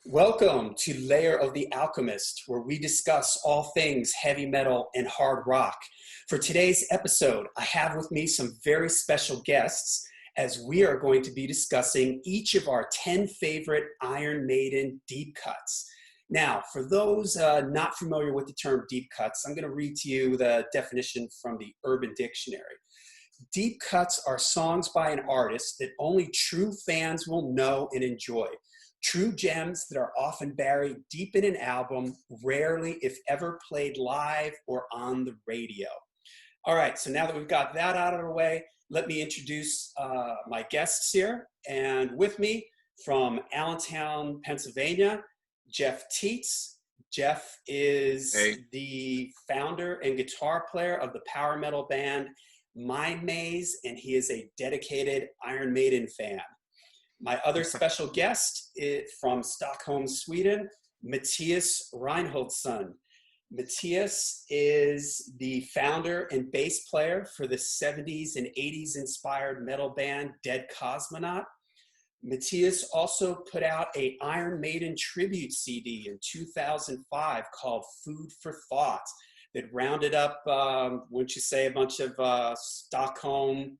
Welcome to Layer of the Alchemist, where we discuss all things heavy metal and hard rock. For today's episode, I have with me some very special guests as we are going to be discussing each of our 10 favorite Iron Maiden deep cuts. Now, for those not familiar with the term deep cuts, I'm going to read to you the definition from the Urban Dictionary. Deep cuts are songs by an artist that only true fans will know and enjoy. True gems that are often buried deep in an album, rarely, if ever, played live or on the radio. All right, so now that we've got that out of the way, let me introduce my guests here. And with me from Allentown, Pennsylvania, Jeff Teets. Jeff is the founder and guitar player of the power metal band Mindmaze, and he is a dedicated Iron Maiden fan. My other special guest is from Stockholm, Sweden, Mattias Reinholdsson. Mattias is the founder and bass player for the 70s and 80s inspired metal band Dead Kosmonaut. Mattias also put out an Iron Maiden tribute CD in 2005 called Food for Thought that rounded up, wouldn't you say, a bunch of Stockholm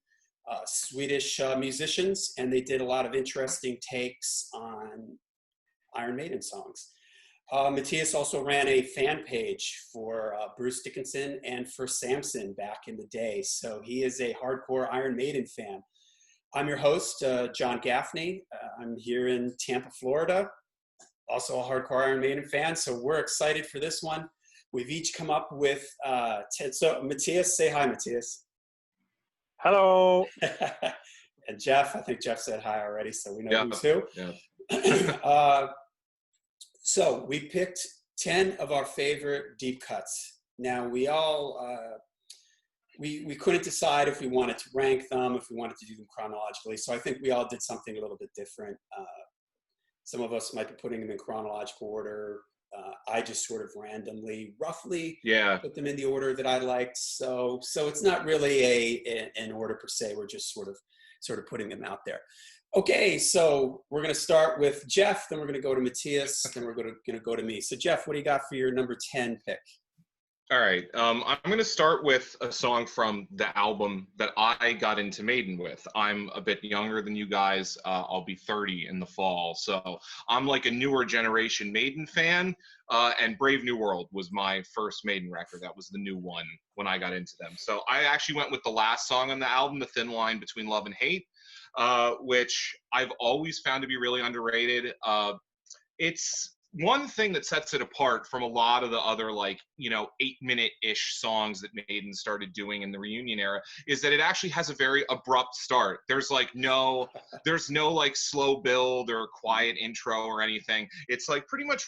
Swedish musicians, and they did a lot of interesting takes on Iron Maiden songs. Mattias also ran a fan page for Bruce Dickinson and for Samson back in the day, so he is a hardcore Iron Maiden fan. I'm your host, John Gaffney. I'm here in Tampa, Florida, also a hardcore Iron Maiden fan, so we're excited for this one. We've each come up with 10. So Mattias, say hi, Mattias. Hello. And Jeff, I think Jeff said hi already, so we know who's who. Yeah. So we picked 10 of our favorite deep cuts. Now we all, we couldn't decide if we wanted to rank them, if we wanted to do them chronologically. So I think we all did something a little bit different. Some of us might be putting them in chronological order. I just sort of randomly, roughly put them in the order that I liked. So it's not really an order per se. We're just sort of putting them out there. Okay, so we're going to start with Jeff, then we're going to go to Mattias, then we're going to go to me. So Jeff, what do you got for your number 10 pick? All right. I'm going to start with a song from the album that I got into Maiden with. I'm a bit younger than you guys. I'll be 30 in the fall. So I'm like a newer generation Maiden fan. And Brave New World was my first Maiden record. That was the new one when I got into them. So I actually went with the last song on the album, The Thin Line Between Love and Hate, which I've always found to be really underrated. It's one thing that sets it apart from a lot of the other 8-minute-ish songs that Maiden started doing in the reunion era is that it actually has a very abrupt start. There's no slow build or quiet intro or anything. It's like pretty much,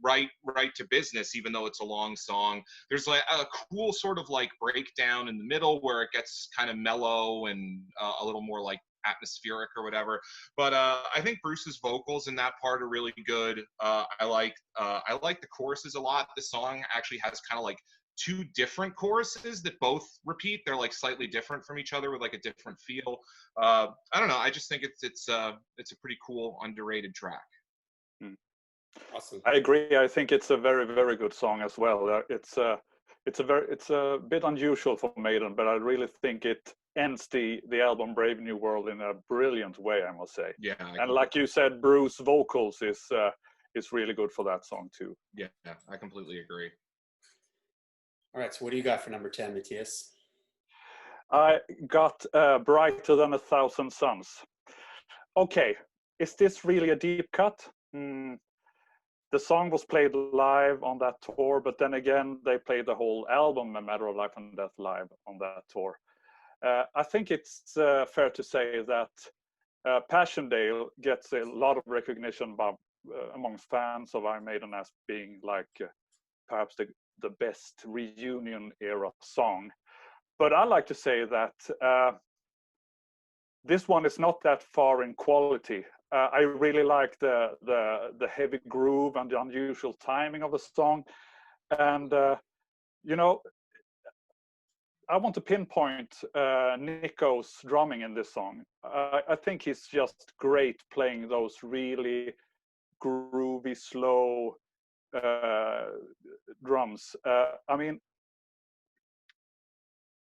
right to business, even though it's a long song. There's like a cool sort of like breakdown in the middle where it gets kind of mellow and a little more like atmospheric or whatever, but I think Bruce's vocals in that part are really good. I like the choruses a lot. This song actually has kind of like two different choruses that both repeat. They're like slightly different from each other with like a different feel. I don't know. I just think it's a pretty cool underrated track. Awesome. I agree. I think it's a very, very good song as well. It's a bit unusual for Maiden, but I really think it ends the album Brave New World in a brilliant way, I must say. Yeah. And like you said, Bruce vocals is really good for that song too. Yeah, I completely agree. All right, so what do you got for number 10, Mattias? I got Brighter Than a Thousand Suns. Okay, is this really a deep cut? The song was played live on that tour, but then again, they played the whole album, A Matter of Life and Death, live on that tour. I think it's fair to say that Passchendaele gets a lot of recognition among fans of Iron Maiden as being like perhaps the best reunion era song. But I like to say that this one is not that far in quality. I really like the heavy groove and the unusual timing of the song, and I want to pinpoint Nico's drumming in this song. I think he's just great playing those really groovy, slow drums. I mean,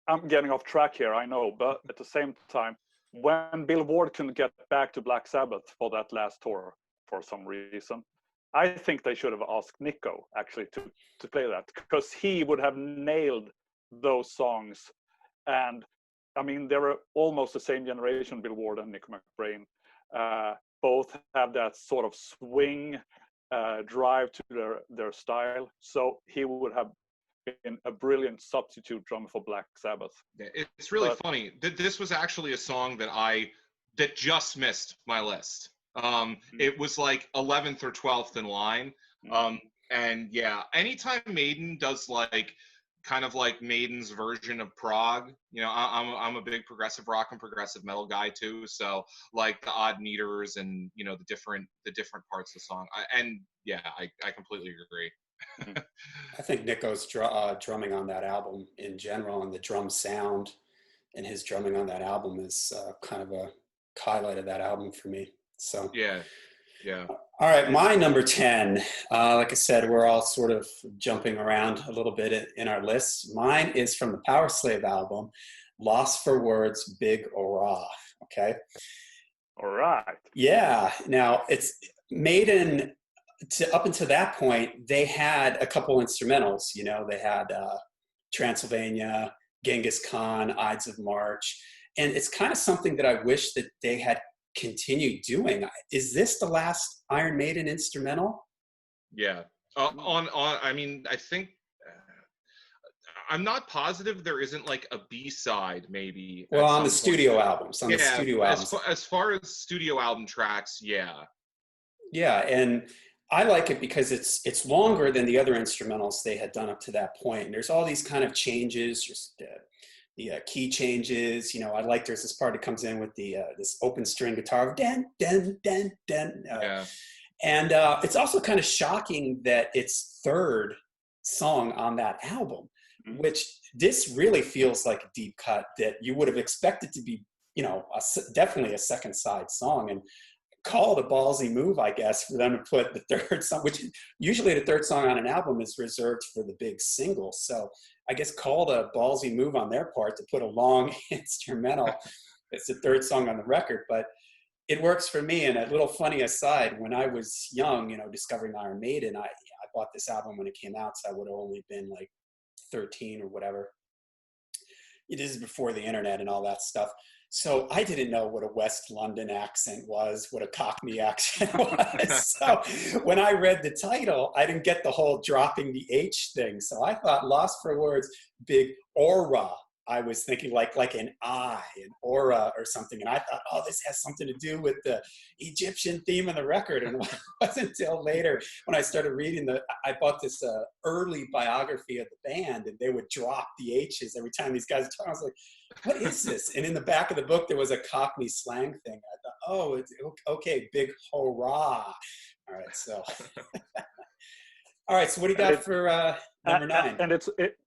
I'm getting off track here, I know, but at the same time, when Bill Ward couldn't get back to Black Sabbath for that last tour for some reason, I think they should have asked Nico actually to play that, because he would have nailed those songs. And I mean, they were almost the same generation, Bill Ward and Nico McBrain. Both have that sort of swing drive to their style. So he would have been a brilliant substitute drummer for Black Sabbath. Yeah, it's really funny. This was actually a song that just missed my list. It was like 11th or 12th in line. And yeah, anytime Maiden does like kind of like Maiden's version of prog, you know, I'm a big progressive rock and progressive metal guy too. So like the odd meters and, you know, the different parts of the song. I completely agree. I think Nico's drumming on that album in general, and the drum sound and his drumming on that album is kind of a highlight of that album for me. So yeah. All right, my number 10. Like I said, we're all sort of jumping around a little bit in our lists. Mine is from the Powerslave album, Lost for Words, Big Ora. Okay. All right. Yeah. Now it's Maiden. Up until that point, they had a couple instrumentals. You know, they had Transylvania, Genghis Khan, Ides of March, and it's kind of something that I wish that they had continued doing. Is this the last Iron Maiden instrumental? Yeah. I mean, I think I'm not positive there isn't like a B-side maybe. Well, on the studio albums. On the studio albums. As far as studio album tracks, yeah. Yeah, and I like it because it's longer than the other instrumentals they had done up to that point. And there's all these kind of changes, just the key changes. You know, I like there's this part that comes in with the this open string guitar, den den den den. Yeah. And it's also kind of shocking that it's third song on that album, which this really feels like a deep cut that you would have expected to be, you know, definitely a second side song. And call it a ballsy move, I guess, for them to put the third song, which usually the third song on an album is reserved for the big single. So I guess called a ballsy move on their part to put a long instrumental. It's the third song on the record, but it works for me. And a little funny aside, when I was young, you know, discovering Iron Maiden, I bought this album when it came out, so I would have only been like 13 or whatever. It is before the internet and all that stuff. So I didn't know what a West London accent was, what a Cockney accent was. So when I read the title, I didn't get the whole dropping the H thing. So I thought Lost for Words, Big Aura. I was thinking like an eye, an aura or something. And I thought, oh, this has something to do with the Egyptian theme of the record. And it wasn't until later when I started reading I bought this early biography of the band, and they would drop the H's every time these guys talk. I was like, what is this? And in the back of the book, there was a Cockney slang thing. I thought, oh, it's okay, big hurrah. All right, so. All right, so what do you got for number 9? And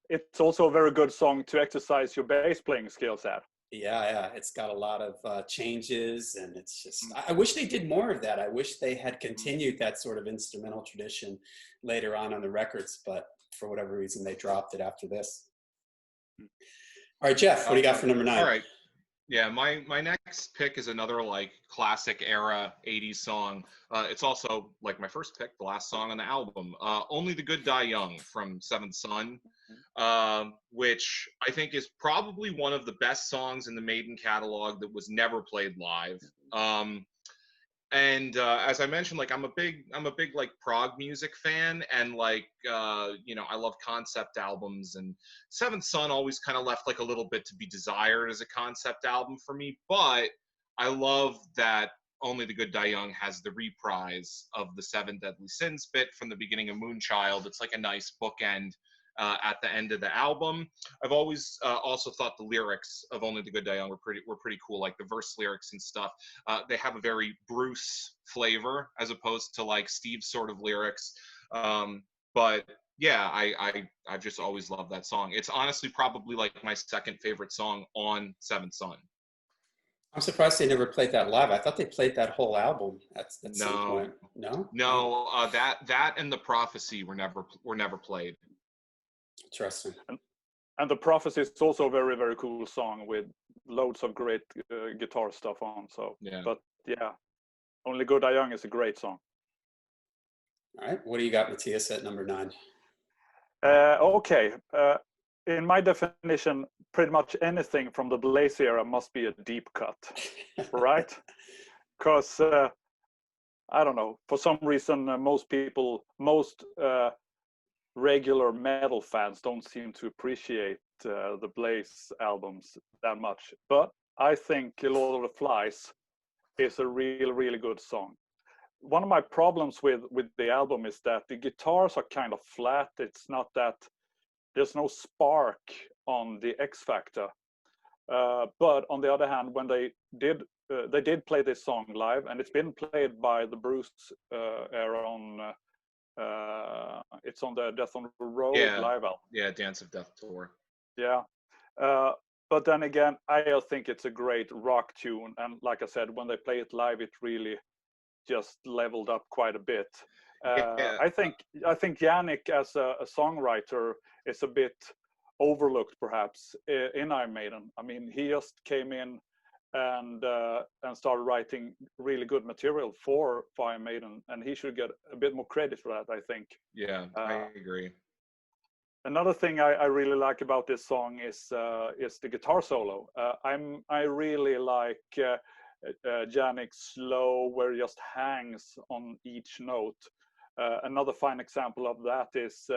it's also a very good song to exercise your bass playing skills at. Yeah, it's got a lot of changes, and it's just, I wish they did more of that. I wish they had continued that sort of instrumental tradition later on the records, but for whatever reason, they dropped it after this. All right, Jeff, what do you got for number 9? All right. Yeah, my next pick is another like classic era 80s song. It's also like my first pick, the last song on the album, Only the Good Die Young from Seventh Son, which I think is probably one of the best songs in the Maiden catalog that was never played live. And as I mentioned, like I'm a big like prog music fan, and like you know, I love concept albums, and Seventh Son always kind of left like a little bit to be desired as a concept album for me. But I love that Only the Good Die Young has the reprise of the Seven Deadly Sins bit from the beginning of Moonchild. It's like a nice bookend at the end of the album. I've always also thought the lyrics of Only the Good Die Young were pretty cool, like the verse lyrics and stuff. They have a very Bruce flavor as opposed to like Steve's sort of lyrics. But yeah, I've just always loved that song. It's honestly probably like my second favorite song on Seventh Son. I'm surprised they never played that live. I thought they played that whole album at some No, point. No? no, that and the Prophecy were never played. Interesting. And the Prophecy is also a very, very cool song with loads of great guitar stuff on. So, Yeah. but yeah, Only Good Die Young is a great song. All right. What do you got, Mattias, at number 9? Okay. In my definition, pretty much anything from the Blaze era must be a deep cut, right? Because I don't know, for some reason, most regular metal fans don't seem to appreciate the Blaze albums that much. But I think Lord of the Flies is a really good song. One of my problems with the album is that the guitars are kind of flat. It's not that there's no spark on the X Factor. But on the other hand, when they did play this song live, and it's been played by the Bruce era on it's on the Death on the Road live album. Yeah, Dance of Death tour. Yeah. But then again, I think it's a great rock tune, and like I said, when they play it live, it really just leveled up quite a bit. I think Yannick as a songwriter is a bit overlooked perhaps in Iron Maiden. I mean, he just came in and started writing really good material for Iron Maiden, and he should get a bit more credit for that, I think. Yeah, I agree. Another thing I really like about this song is the guitar solo. I really like Yannick's slow, where he just hangs on each note. Another fine example of that is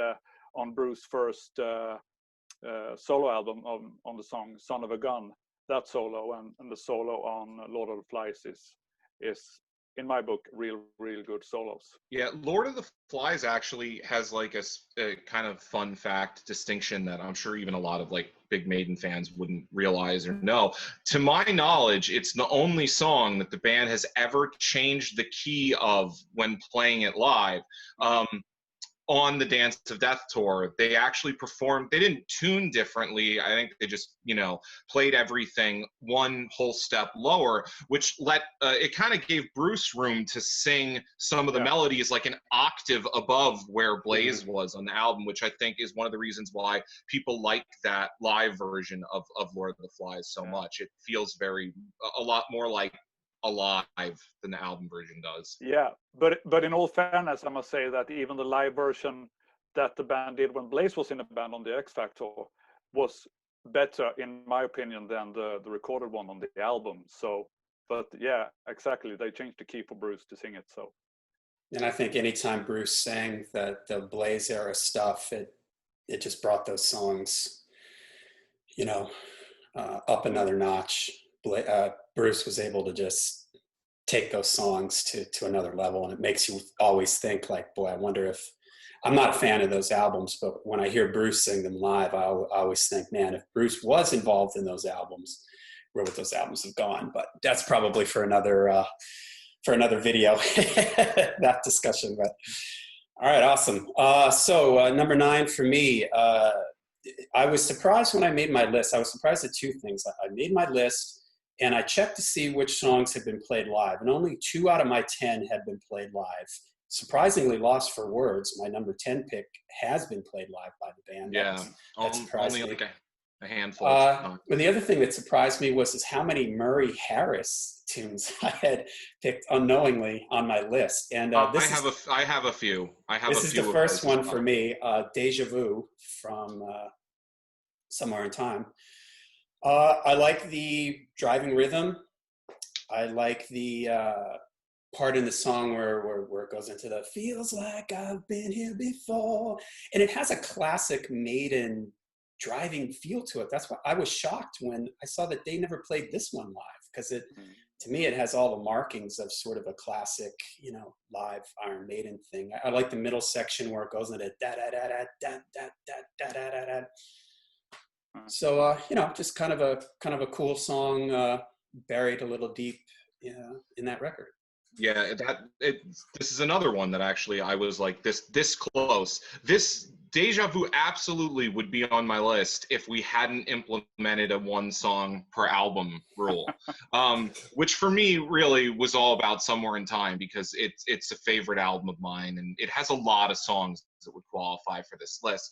on Bruce's first solo album on the song "Son of a Gun." That solo and the solo on Lord of the Flies is in my book real good solos. Yeah, Lord of the Flies actually has like a kind of fun fact distinction that I'm sure even a lot of like big Maiden fans wouldn't realize or know. To my knowledge, it's the only song that the band has ever changed the key of when playing it live. On the Dance of Death tour, they actually performed, they didn't tune differently. I think they just, played everything one whole step lower, which it kind of gave Bruce room to sing some of the melodies like an octave above where Blaze was on the album, which I think is one of the reasons why people like that live version of Lord of the Flies so much. It feels a lot more like alive than the album version does. Yeah, but in all fairness, I must say that even the live version that the band did when Blaze was in the band on the X Factor was better, in my opinion, than the recorded one on the album. So, but yeah, exactly, they changed the key for Bruce to sing it. So, and I think anytime Bruce sang the Blaze era stuff, it just brought those songs, up another notch. Bruce was able to just take those songs to another level, and it makes you always think like, boy, I wonder if, I'm not a fan of those albums, but when I hear Bruce sing them live, I always think, man, if Bruce was involved in those albums, where would those albums have gone? But that's probably for another video, that discussion. But all right, awesome. So number 9 for me, I was surprised when I made my list. I was surprised at 2 things. I made my list, and I checked to see which songs had been played live, and only 2 out of my 10 had been played live. Surprisingly, Lost for Words, my number 10 pick, has been played live by the band. Yeah, that surprised only me. like a handful. But the other thing that surprised me was how many Murray Harris tunes I had picked unknowingly on my list. And I have a few. This is the first one for me, Deja Vu from Somewhere in Time. I like the driving rhythm. I like the part in the song where it goes into the feels like I've been here before. And it has a classic Maiden driving feel to it. That's why I was shocked when I saw that they never played this one live, because to me, it has all the markings of sort of a classic, live Iron Maiden thing. I like the middle section where it goes into da da da da da da da da da da. So just kind of a cool song, buried a little deep, in that record. Yeah, this is another one that actually I was like this close. This Deja Vu absolutely would be on my list if we hadn't implemented a one song per album rule, which for me really was all about Somewhere in Time, because it's a favorite album of mine, and it has a lot of songs that would qualify for this list,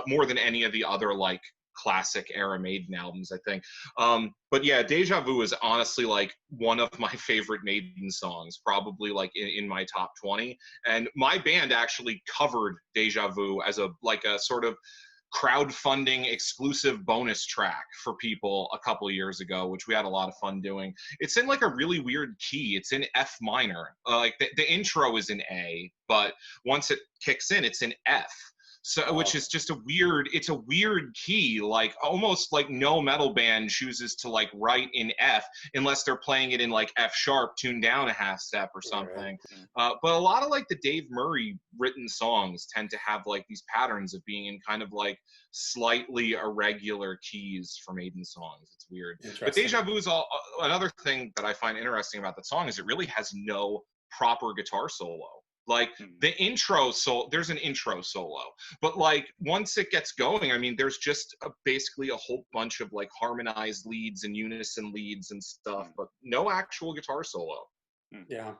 more than any of the other like classic era Maiden albums, I think. But yeah, Deja Vu is honestly like one of my favorite Maiden songs, probably like in my top 20. And my band actually covered Deja Vu as a sort of crowdfunding exclusive bonus track for people a couple of years ago, which we had a lot of fun doing. It's in like a really weird key. It's in F minor. Like the intro is in A, but once it kicks in, it's in F. So, which is just it's a weird key, like almost like no metal band chooses to like write in F unless they're playing it in like F sharp, tuned down a half step or something. Right. But a lot of like the Dave Murray written songs tend to have like these patterns of being in kind of like slightly irregular keys for Maiden songs. It's weird. But Deja Vu is another thing that I find interesting about that song is it really has no proper guitar solo. Like the intro, there's an intro solo, but like once it gets going, I mean, there's just basically a whole bunch of like harmonized leads and unison leads and stuff, but no actual guitar solo. Yeah.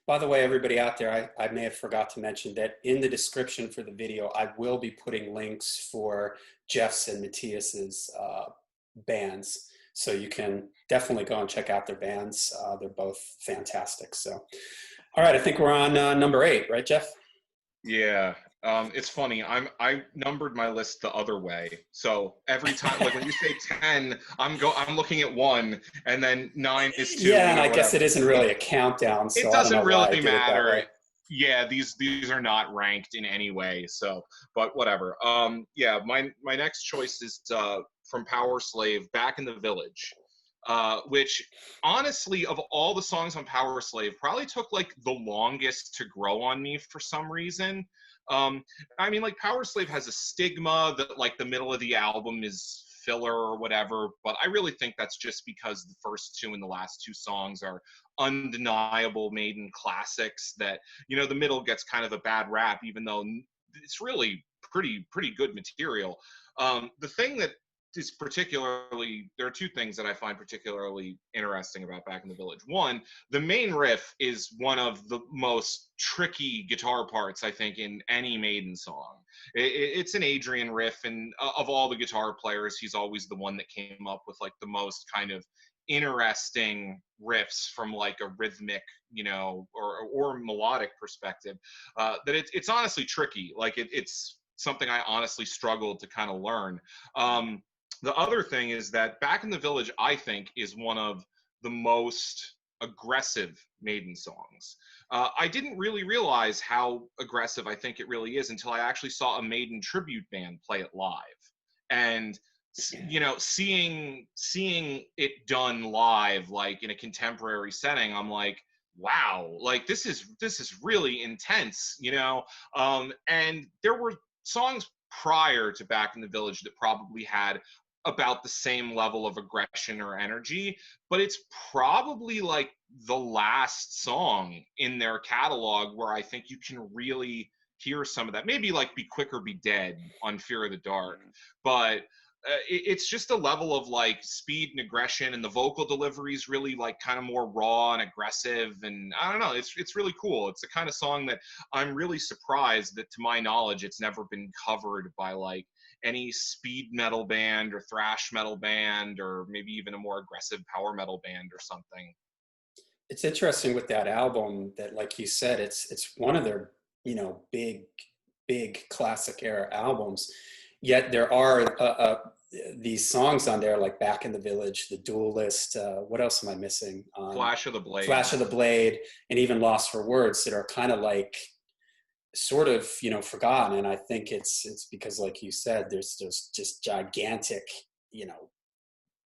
By the way, everybody out there, I may have forgot to mention that in the description for the video, I will be putting links for Jeff's and Mattias's bands. So you can definitely go and check out their bands. They're both fantastic. So. All right, I think we're on number 8, right, Jeff? Yeah, it's funny. I numbered my list the other way. So every time, like when you say 10, I'm looking at 1, and then 9 is 2. Yeah, and I guess it isn't really a countdown. So it doesn't really matter. Yeah, these are not ranked in any way. So, but whatever. Yeah, my next choice is from Powerslave, Back in the Village. Which honestly, of all the songs on Powerslave, probably took like the longest to grow on me for some reason. I mean, like Powerslave has a stigma that like the middle of the album is filler or whatever, but I really think that's just because the first 2 and the last 2 songs are undeniable Maiden classics that, you know, the middle gets kind of a bad rap, even though it's really pretty good material. The thing that is there are 2 things that I find particularly interesting about Back in the Village. One, the main riff is one of the most tricky guitar parts, I think, in any Maiden song. It's an Adrian riff, and of all the guitar players, he's always the one that came up with like the most kind of interesting riffs from like a rhythmic, you know, or melodic perspective. That it's honestly tricky. Like it's something I honestly struggled to kind of learn. The other thing is that Back in the Village, I think, is one of the most aggressive Maiden songs. I didn't really realize how aggressive I think it really is until I actually saw a Maiden tribute band play it live. And, you know, seeing it done live, like in a contemporary setting, I'm like, wow, like this is really intense, you know? And there were songs prior to Back in the Village that probably had about the same level of aggression or energy, but it's probably like the last song in their catalog where I think you can really hear some of that. Maybe like Be Quick or Be Dead on Fear of the Dark, but it's just a level of like speed and aggression, and the vocal delivery is really like kind of more raw and aggressive, and I don't know, it's really cool. It's the kind of song that I'm really surprised that, to my knowledge, it's never been covered by like any speed metal band or thrash metal band or maybe even a more aggressive power metal band or something. It's interesting with that album that, like you said, it's one of their, you know, big classic era albums. Yet there are these songs on there like Back in the Village, The Duelist, what else am I missing? Flash of the Blade. Flash of the Blade, and even Lost for Words, that are kind of like sort of, you know, forgotten. And I think it's because, like you said, there's just gigantic, you know,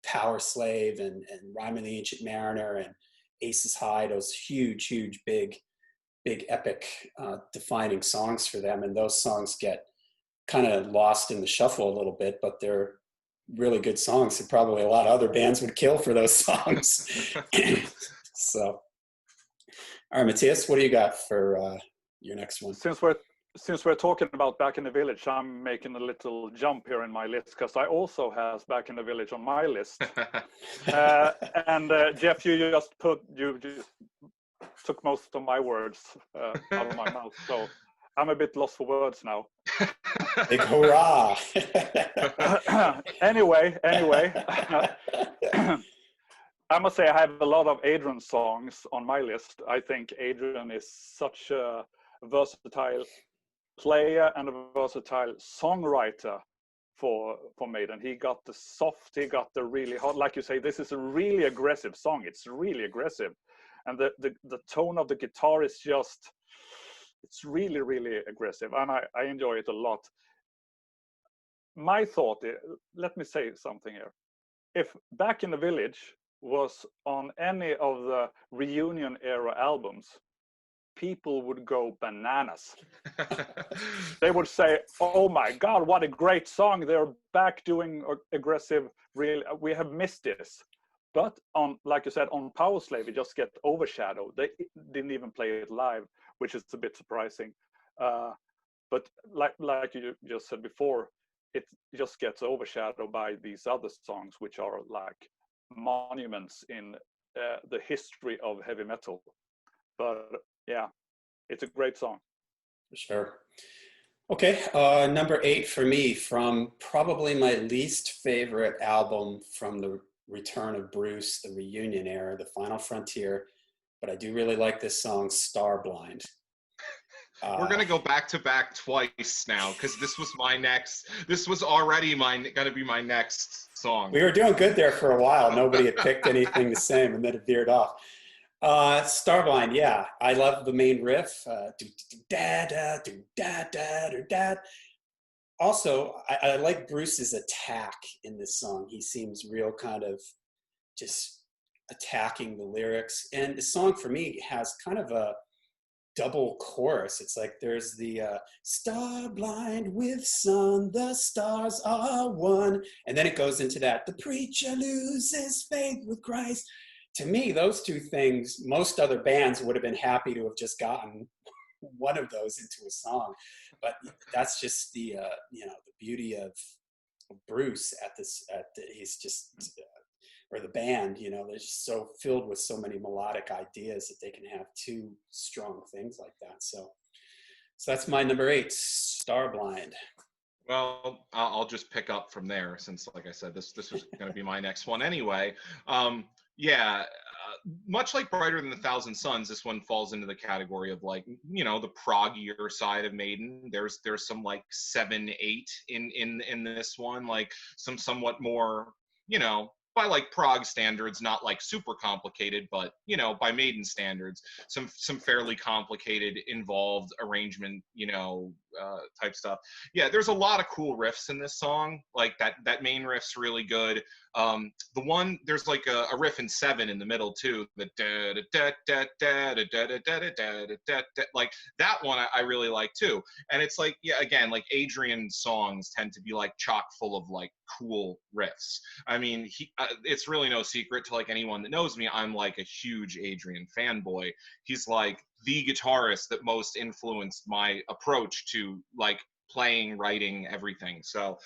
Powerslave and Rhyme of the Ancient Mariner and Aces High, those huge, big epic defining songs for them. And those songs get kind of lost in the shuffle a little bit, but they're really good songs that probably a lot of other bands would kill for those songs. So, all right, Mattias, what do you got for your next one? Since we're since we're talking about Back in the Village, I'm making a little jump here in my list because I also have Back in the Village on my list. And Jeff, you just took most of my words out of my mouth, so I'm a bit lost for words now. Big hurrah! Anyway, I must say I have a lot of Adrian songs on my list. I think Adrian is such a versatile player and a versatile songwriter for Maiden. He got the soft, he got the really hot. Like you say, this is a really aggressive song. It's really aggressive, and the tone of the guitar is just, it's really, really aggressive, and I enjoy it a lot. My thought is, let me say something here. If Back in the Village was on any of the reunion era albums, people would go bananas. They would say, oh my God, what a great song. They're back doing aggressive, real, we have missed this. But on, like you said, on Powerslave, it just gets overshadowed. They didn't even play it live, which is a bit surprising. But like you just said before, it just gets overshadowed by these other songs, which are like monuments in the history of heavy metal. But yeah, it's a great song. For sure. Okay, number 8 for me, from probably my least favorite album from the return of Bruce, the reunion era, The Final Frontier, but I do really like this song, Starblind. We're gonna go back to back twice now because this was already gonna be my next song. We were doing good there for a while. Nobody had picked anything the same, and then it veered off. Starblind, yeah, I love the main riff. Also, I like Bruce's attack in this song. He seems real kind of just attacking the lyrics, and the song for me has kind of a double chorus. It's like there's the star blind with sun, the stars are one, and then it goes into that, the preacher loses faith with Christ. To me, those two things, most other bands would have been happy to have just gotten one of those into a song, but that's just the the beauty of Bruce he's just or the band, they're just so filled with so many melodic ideas that they can have two strong things like that. So that's my number 8, Starblind. Well, I'll just pick up from there since, like I said, this was going to be my next one anyway. Much like Brighter Than a Thousand Suns, this one falls into the category of like, the proggier side of Maiden. There's some like 7, 8 in this one, like some somewhat more, by like prog standards, not like super complicated, but by Maiden standards, some fairly complicated, involved arrangement, type stuff. Yeah, there's a lot of cool riffs in this song. Like that main riff's really good. There's like a riff in 7 in the middle too. The like that one I really like too. And it's like, yeah, again, like Adrian's songs tend to be like chock full of like cool riffs. I mean, it's really no secret to like anyone that knows me, I'm like a huge Adrian fanboy. He's like the guitarist that most influenced my approach to like playing, writing, everything. So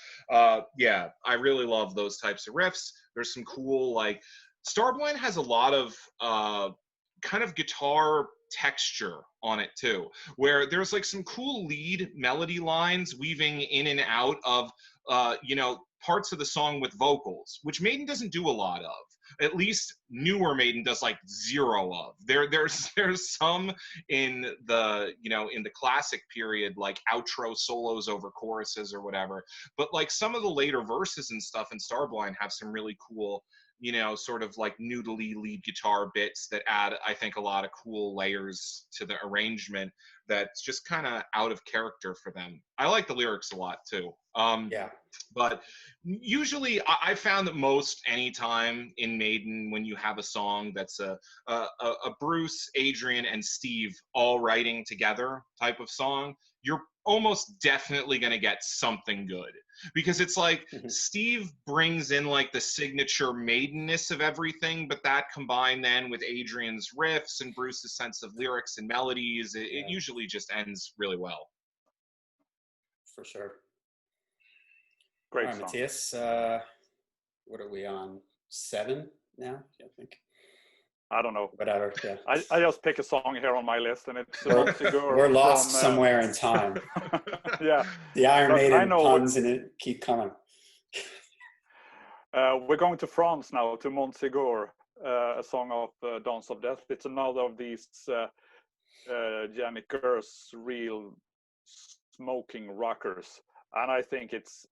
yeah, I really love those types of riffs. There's some cool, like Starblind has a lot of kind of guitar texture on it too, where there's like some cool lead melody lines weaving in and out of parts of the song with vocals, which Maiden doesn't do a lot of. At least newer Maiden does like zero of. There's some in the in the classic period, like outro solos over choruses or whatever, but like some of the later verses and stuff in Starblind have some really cool sort of like noodly lead guitar bits that add, I think, a lot of cool layers to the arrangement that's just kind of out of character for them. I like the lyrics a lot too. Yeah. But usually I found that most anytime in Maiden, when you have a song that's a Bruce, Adrian, and Steve all writing together type of song, you're almost definitely going to get something good. Because it's like Steve brings in like the signature Maidenness of everything, but that combined then with Adrian's riffs and Bruce's sense of lyrics and melodies, it usually just ends really well. for sure. Great All right, song. Mattias, what are we on? 7 now? I think. I don't know. Whatever. Yeah. I just pick a song here on my list, and it's We're lost somewhere in time. Yeah. The Iron But I Maiden know puns and it keep coming. we're going to France now, to Montségur, a song of Dance of Death. It's another of these Jannik Gers real smoking rockers, and I think it's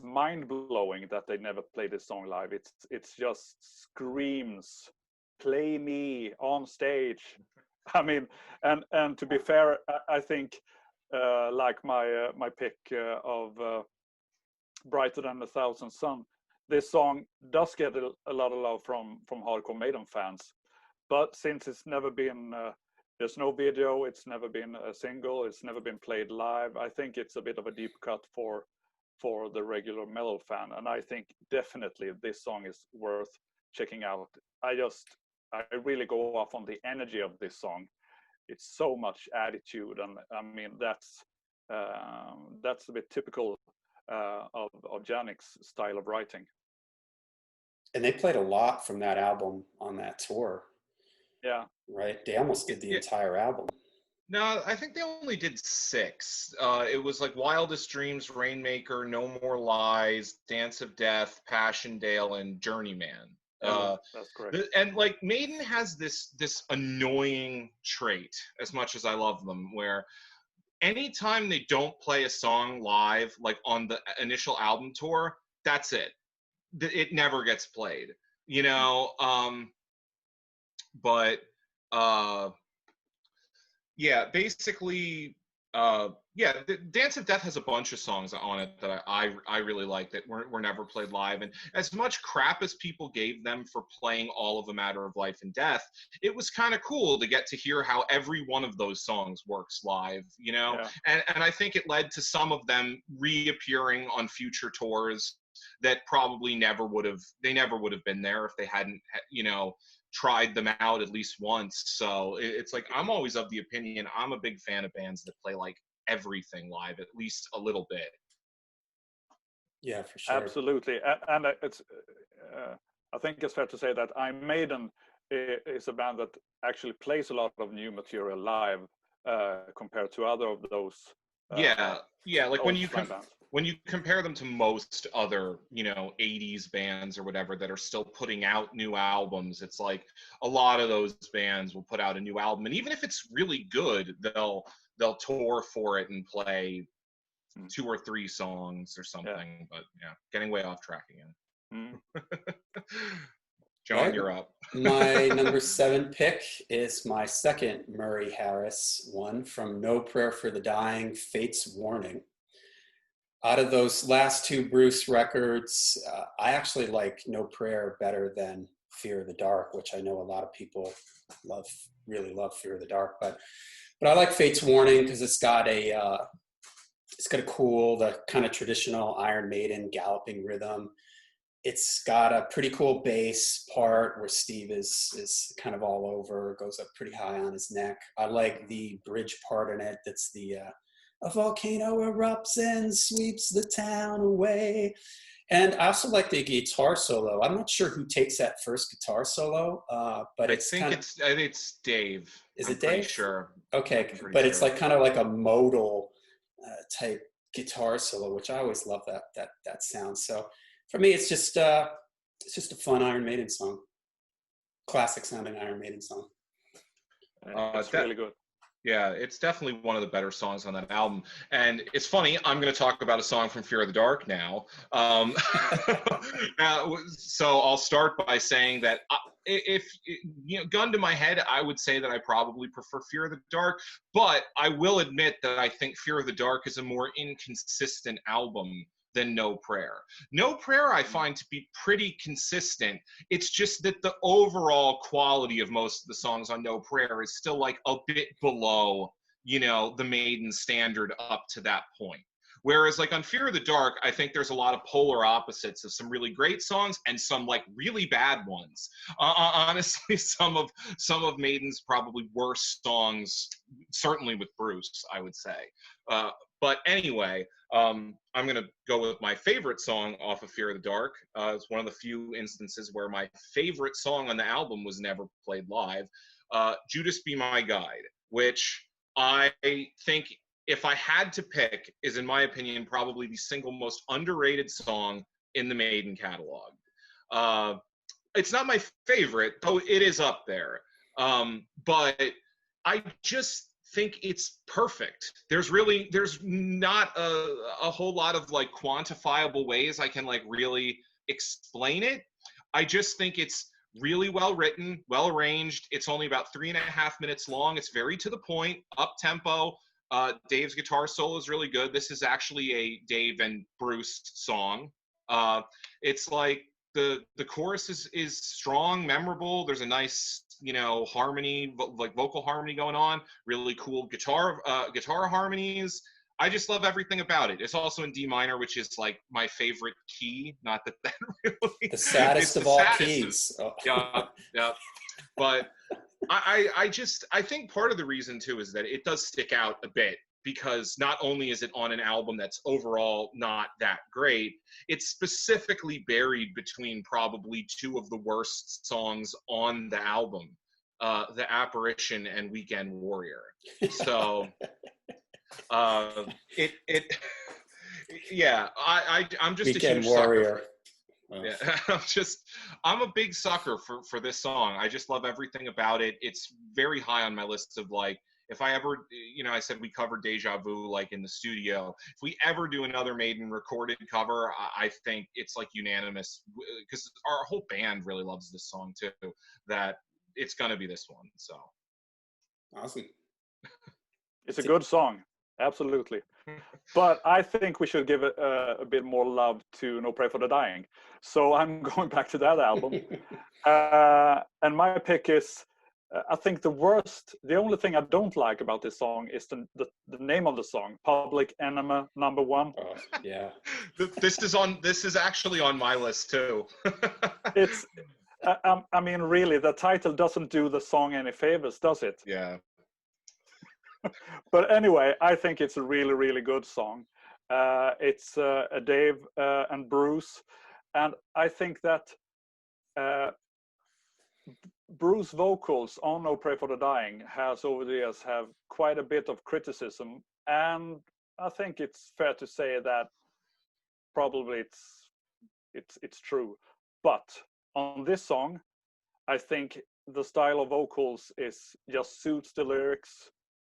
mind blowing that they never played this song live. It's just screams, "Play me on stage." I mean, and to be fair, I think like my pick of Brighter Than a Thousand Sun, this song does get a lot of love from hardcore Maiden fans, but since it's never been there's no video, it's never been a single, it's never been played live, I think it's a bit of a deep cut for the regular metal fan, and I think definitely this song is worth checking out. I really go off on the energy of this song. It's so much attitude, and I mean that's a bit typical of Jannik's style of writing. And they played a lot from that album on that tour. Yeah. Right? They almost did the entire album. No, I think they only did 6. It was like Wildest Dreams, Rainmaker, No More Lies, Dance of Death, Passchendaele, and Journeyman. That's correct. And like Maiden has this annoying trait, as much as I love them, where anytime they don't play a song live, like on the initial album tour, that's it. It never gets played, you know. But yeah, basically, the Dance of Death has a bunch of songs on it that I really like that were never played live. And as much crap as people gave them for playing all of A Matter of Life and Death, it was kind of cool to get to hear how every one of those songs works live, you know? Yeah. And I think it led to some of them reappearing on future tours that probably never would have been there if they hadn't, you know, tried them out at least once. So it's like, I'm always of the opinion, I'm a big fan of bands that play like everything live, at least a little bit. Yeah, for sure. Absolutely. And it's I think it's fair to say that Iron Maiden is a band that actually plays a lot of new material live compared to other of those like when you compare them to most other, you know, 80s bands or whatever that are still putting out new albums, it's like a lot of those bands will put out a new album, and even if it's really good, they'll tour for it and play 2 or 3 songs or something. But yeah, getting way off track again. John, right. You're up. My number 7 pick is my second Murray Harris one, from No Prayer for the Dying, Fate's Warning. Out of those last 2 Bruce records, I actually like No Prayer better than Fear of the Dark, which I know a lot of people really love Fear of the Dark, but I like Fate's Warning because it's got a cool, the kind of traditional Iron Maiden galloping rhythm. It's got a pretty cool bass part where Steve is kind of all over, goes up pretty high on his neck. I like the bridge part in it. That's the a volcano erupts and sweeps the town away. And I also like the guitar solo. I'm not sure who takes that first guitar solo, but I think it's Dave. Is I'm it Dave? Pretty sure. Okay, but it's like kind of like a modal type guitar solo, which I always love that sound. So for me, it's just a fun Iron Maiden song, classic sounding Iron Maiden song. It's really good. Yeah, it's definitely one of the better songs on that album. And it's funny, I'm going to talk about a song from Fear of the Dark now. So I'll start by saying that if, you know, gun to my head, I would say that I probably prefer Fear of the Dark. But I will admit that I think Fear of the Dark is a more inconsistent album than No Prayer. No Prayer I find to be pretty consistent. It's just that the overall quality of most of the songs on No Prayer is still like a bit below, you know, the Maiden standard up to that point. Whereas like on Fear of the Dark, I think there's a lot of polar opposites of some really great songs and some like really bad ones. Honestly, some of Maiden's probably worst songs, certainly with Bruce, I would say. But anyway, I'm going to go with my favorite song off of Fear of the Dark. It's one of the few instances where my favorite song on the album was never played live. Judas Be My Guide, which I think, if I had to pick, is in my opinion probably the single most underrated song in the Maiden catalog. It's not my favorite, though it is up there. But I just think it's perfect. There's not a whole lot of like quantifiable ways I can like really explain it. I just think it's really well written, well arranged. It's only about 3.5 minutes long. It's very to the point, up tempo. Dave's guitar solo is really good. This is actually a Dave and Bruce song. It's like the chorus is strong, memorable. There's a nice, harmony, like vocal harmony going on. Really cool guitar harmonies. I just love everything about it. It's also in D minor, which is like my favorite key. Not that really the saddest of all keys. Oh. Yeah. But I think part of the reason too is that it does stick out a bit, because not only is it on an album that's overall not that great, it's specifically buried between probably two of the worst songs on the album, The Apparition and Weekend Warrior. So yeah, I'm just Weekend a huge Warrior. Sucker for Yeah, I'm a big sucker for this song. I just love everything about it. It's very high on my list of like, if I ever, I said we covered Deja Vu like in the studio. If we ever do another Maiden recorded cover, I think it's like unanimous, because our whole band really loves this song too, that it's gonna be this one. So awesome. It's a good song, absolutely. But I think we should give it a bit more love to No Pray for the Dying. So I'm going back to that album. And my pick is, I think the only thing I don't like about this song is the name of the song, Public Enema Number One. Oh, yeah. This is actually on my list too. It's, I mean, really, the title doesn't do the song any favors, does it? Yeah. But anyway, I think it's a really, really good song. It's a Dave and Bruce, and I think that Bruce vocals on No Pray for the Dying has over the years have quite a bit of criticism, and I think it's fair to say that probably it's true. But on this song, I think the style of vocals just suits the lyrics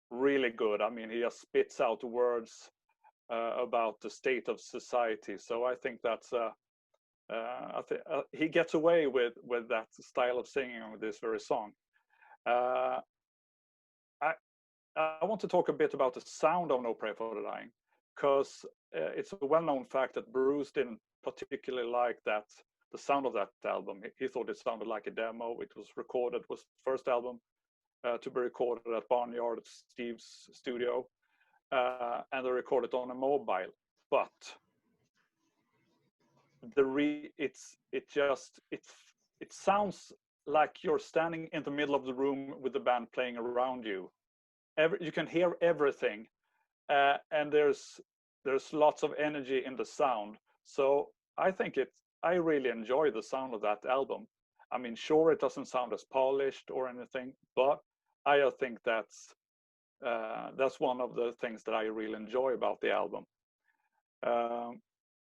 really good. I mean, he just spits out words about the state of society. So I think that's he gets away with that style of singing on this very song. I want to talk a bit about the sound of No Pray for the Dying, because it's a well-known fact that Bruce didn't particularly like the sound of that album. He thought it sounded like a demo. It was the first album to be recorded at Barnyard at Steve's studio, and they recorded on a mobile. But it sounds like you're standing in the middle of the room with the band playing around you. You can hear everything, and there's lots of energy in the sound. So I really enjoy the sound of that album. I mean, sure, it doesn't sound as polished or anything, but I think that's one of the things that I really enjoy about the album.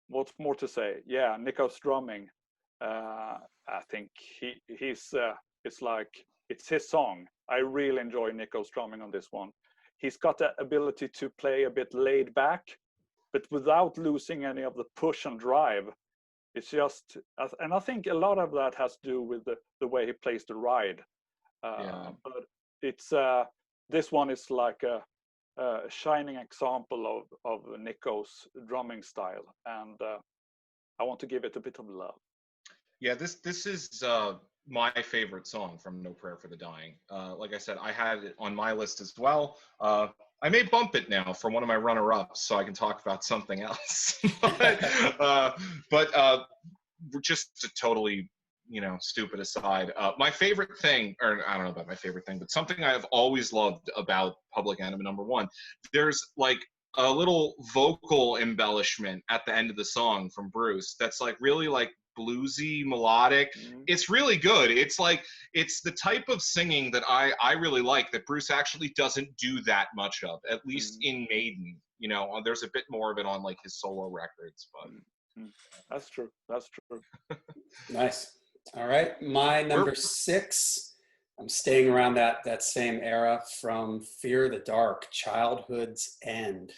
What's more to say? Yeah, Nico's drumming. I think it's his song. I really enjoy Nico's drumming on this one. He's got the ability to play a bit laid back, but without losing any of the push and drive. It's just, and I think a lot of that has to do with the way he plays the ride. But it's this one is like a shining example of Nico's drumming style, and I want to give it a bit of love. Yeah, this is my favorite song from No Prayer for the Dying. Like I said, I had it on my list as well. I may bump it now for one of my runner-ups so I can talk about something else. but just a totally, stupid aside. My favorite thing, or I don't know about my favorite thing, but something I have always loved about Public Enemy #1, there's like a little vocal embellishment at the end of the song from Bruce that's like really like bluesy, melodic. It's really good. It's like, it's the type of singing that I really like, that Bruce actually doesn't do that much of, at least in Maiden. There's a bit more of it on like his solo records, but That's true. That's true. Nice. All right, my number 6. I'm staying around that same era, from Fear the Dark, Childhood's End.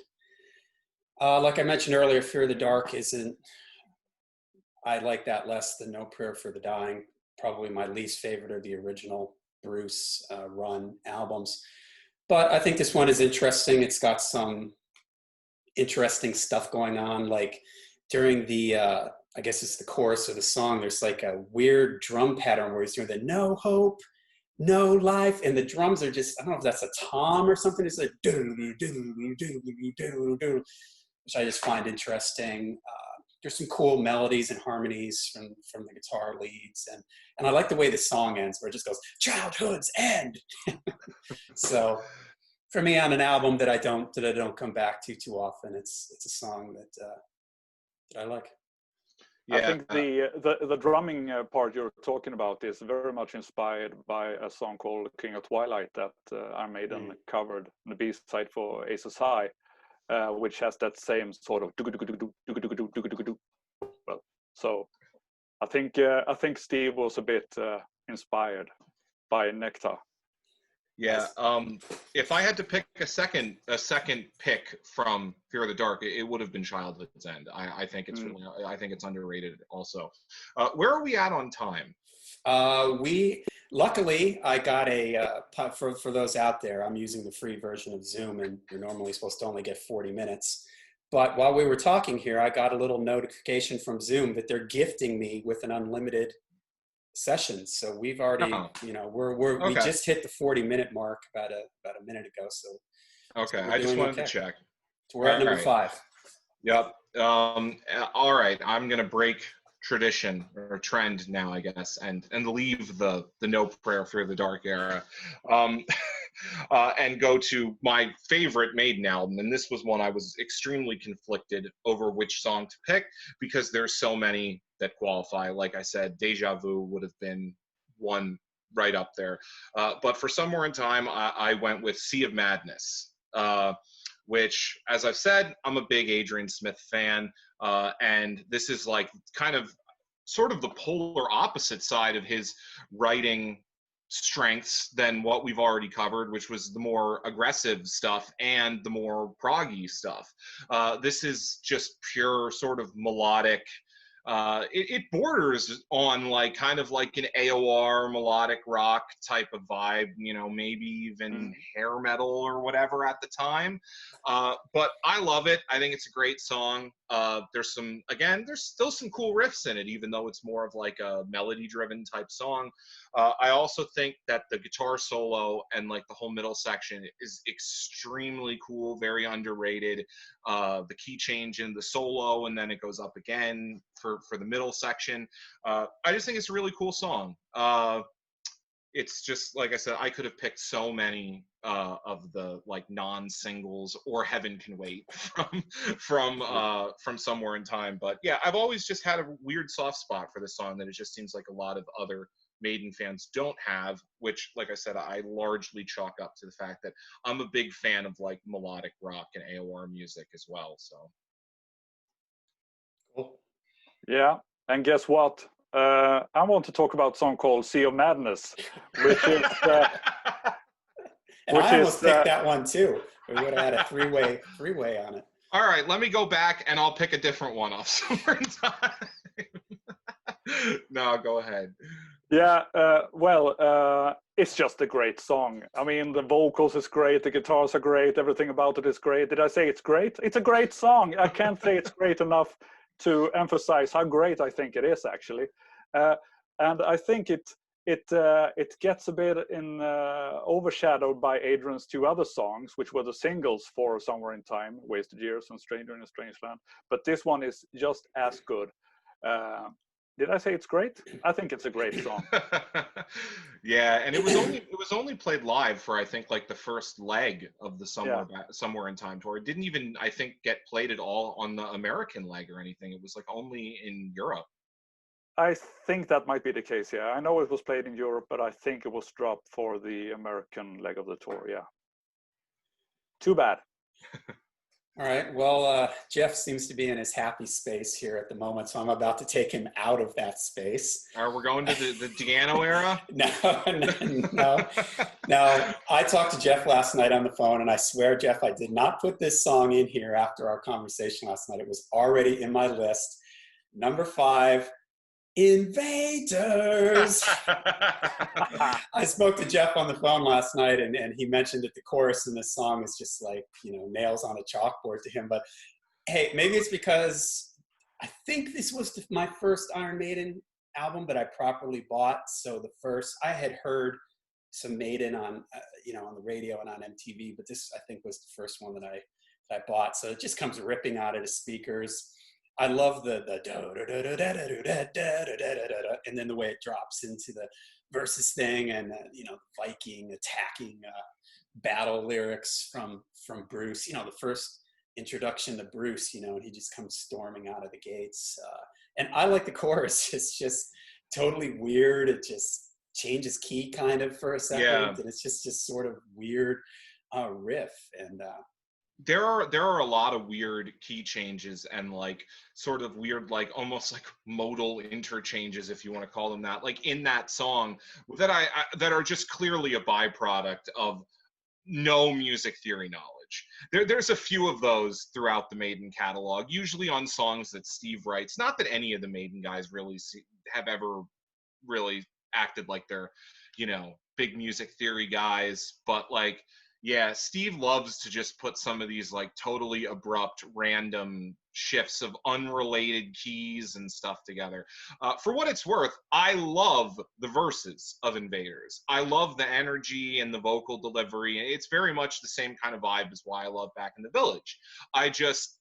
Like I mentioned earlier, Fear the Dark isn't. I like that less than No Prayer for the Dying. Probably my least favorite of the original Bruce run albums. But I think this one is interesting. It's got some interesting stuff going on. Like during the, I guess it's the chorus of the song, there's like a weird drum pattern where he's doing the no hope, no life. And the drums are just, I don't know if that's a tom or something. It's like, which I just find interesting. There's some cool melodies and harmonies from the guitar leads, and I like the way the song ends, where it just goes "Childhood's End." So, for me, on an album that I don't come back to too often, it's a song that I like. Yeah. I think the drumming part you're talking about is very much inspired by a song called "King of Twilight" that Iron Maiden covered on the B-side for Aces High. Which has that same sort of well, so I think Steve was a bit inspired by Nectar. Yeah. If I had to pick a second pick from Fear of the Dark, it would have been Childhood's End. I think it's really, I think it's underrated also. Where are we at on time? Luckily, I got for those out there, I'm using the free version of Zoom, and you're normally supposed to only get 40 minutes. But while we were talking here, I got a little notification from Zoom that they're gifting me with an unlimited session. So we've already, we just hit the 40-minute mark about a minute ago. So okay, I just wanted to check. So we're at number 5. Yep. All right, I'm gonna break tradition or trend now, I guess, and leave the No Prayer for the Dark era, and go to my favorite Maiden album. And this was one I was extremely conflicted over which song to pick, because there's so many that qualify. Like I said, Deja Vu would have been one right up there, but for Somewhere in Time, I went with Sea of Madness, which, as I've said, I'm a big Adrian Smith fan, and this is like kind of sort of the polar opposite side of his writing strengths than what we've already covered, which was the more aggressive stuff and the more proggy stuff. This is just pure sort of melodic. It borders on like kind of like an AOR melodic rock type of vibe, maybe even hair metal or whatever at the time. But I love it. I think it's a great song. There's still some cool riffs in it, even though it's more of like a melody driven type song. I also think that the guitar solo and like the whole middle section is extremely cool, very underrated. The key change in the solo, and then it goes up again for the middle section. I just think it's a really cool song. It's just, like I said, I could have picked so many of the like non-singles or Heaven Can Wait from Somewhere in Time. But yeah, I've always just had a weird soft spot for this song that it just seems like a lot of other Maiden fans don't have, which, like I said, I largely chalk up to the fact that I'm a big fan of like melodic rock and AOR music as well. So cool. Yeah, and guess what? I want to talk about a song called Sea of Madness, which is and I almost picked that one too. We would have had a three-way on it. All right, let me go back and I'll pick a different one off Somewhere in Time. No, go ahead. Yeah, it's just a great song. I mean, the vocals is great, the guitars are great, everything about it is great. Did I say it's great? It's a great song. I can't say it's great enough to emphasize how great I think it is, actually. And I think it gets a bit overshadowed by Adrian's two other songs, which were the singles for Somewhere in Time, Wasted Years and Stranger in a Strange Land. But this one is just as good. Did I say it's great? I think it's a great song. Yeah, and it was only played live for, I think, like the first leg of the Somewhere in Time tour. It didn't even, I think, get played at all on the American leg or anything. It was like only in Europe. I think that might be the case, yeah. I know it was played in Europe, but I think it was dropped for the American leg of the tour, yeah. Too bad. All right. Well, Jeff seems to be in his happy space here at the moment, so I'm about to take him out of that space. All right, we're going to the Diano era? No. I talked to Jeff last night on the phone, and I swear, Jeff, I did not put this song in here after our conversation last night. It was already in my list. Number 5, Invaders. I spoke to Jeff on the phone last night, and he mentioned that the chorus in this song is just like, nails on a chalkboard to him. But hey, maybe it's because I think this was my first Iron Maiden album that I properly bought. So I had heard some Maiden on on the radio and on MTV, but this I think was the first one that I bought. So it just comes ripping out of the speakers. I love the and then the way it drops into the verses thing, and Viking attacking battle lyrics from Bruce. The first introduction to Bruce. And he just comes storming out of the gates. And I like the chorus. It's just totally weird. It just changes key kind of for a second, and it's just sort of weird riff and. There are a lot of weird key changes and like sort of weird, like almost like modal interchanges, if you want to call them that, like in that song that that are just clearly a byproduct of no music theory knowledge. There's a few of those throughout the Maiden catalog, usually on songs that Steve writes. Not that any of the Maiden guys really have ever really acted like they're, big music theory guys, but like, yeah, Steve loves to just put some of these like totally abrupt, random shifts of unrelated keys and stuff together. For what it's worth, I love the verses of Invaders. I love the energy and the vocal delivery. It's very much the same kind of vibe as why I love Back in the Village. I just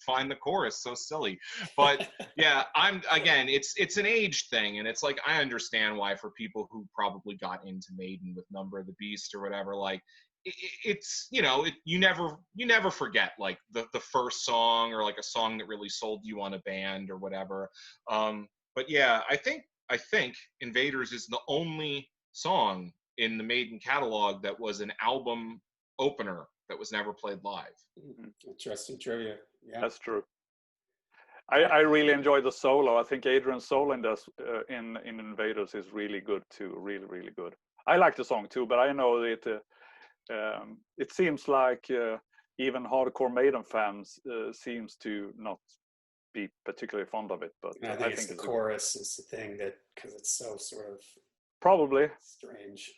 find the chorus so silly. But yeah, it's an age thing, and it's like I understand why for people who probably got into Maiden with Number of the Beast or whatever, like it's you never forget like the first song or like a song that really sold you on a band or whatever. But yeah, I think Invaders is the only song in the Maiden catalog that was an album opener that was never played live. Interesting trivia. Yeah, that's true. I really enjoy the solo. I think Adrian's solo in Invaders is really good too. Really, really good. I like the song too, but I know that it seems like even hardcore Maiden fans seems to not be particularly fond of it. But I think it's the chorus is the thing that, because it's so sort of probably strange.